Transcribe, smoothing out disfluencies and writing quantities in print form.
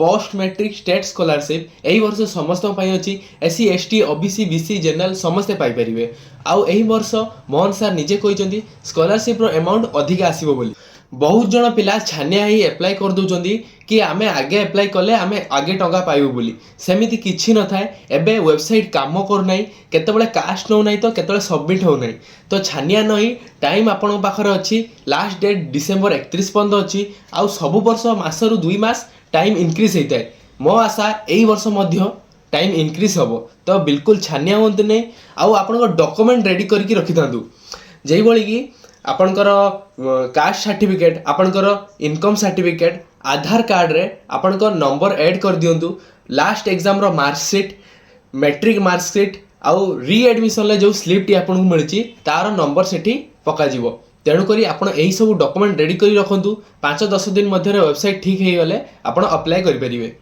Post matric state scholarship यही वर्ष समस्त अच्छी SC ST OBC BC general समस्ते पाइपर आउ यही वर्ष मोहन सार निजे कहते स्कॉलरशिप अमाउंट अधिक आसो बोली बहुत जन पिला छानिया ही एप्लाय कर दौरान कि आमे आगे एप्लाय कले आमे आगे टंका पाइबु बोली सेमिति किछि न थाए एबे वेबसाइट काम करना केतबेले कास्ट नौ नहीं तो केतबेले सबमिट हो नहीं तो छानिया नहीं टाइम आपण पाखरे अच्छी लास्ट डेट डिसेंबर 31 पर्यंत अच्छी आउ सब वर्ष मासरु 2 मास टाइम इनक्रीज होता है मो आशा यही वर्ष मध्य टाइम इनक्रीज हम तो बिल्कुल छानिया हूँ नहीं आउ आपण डॉक्यूमेंट रेडी करके रखि थांतु जेई भली कि आपणकर कास्ट सर्टिफिकेट आपणकर इनकम सर्टिफिकेट आधार कार्ड रे आपणकर नंबर ऐड कर दियंतु लास्ट एग्जाम रो मार्कशीट मैट्रिक मार्कशीट आउ रीएडमिशन ले जो स्लिप टी आपन मिलची तार नंबर सेठी पका जीवो तेणु करी आपण एही सब डॉक्यूमेंट रेडी करी रखंतु 5-10 दिन मध्य वेबसाइट ठीक हे गले आपण अप्लाई करि परिबे।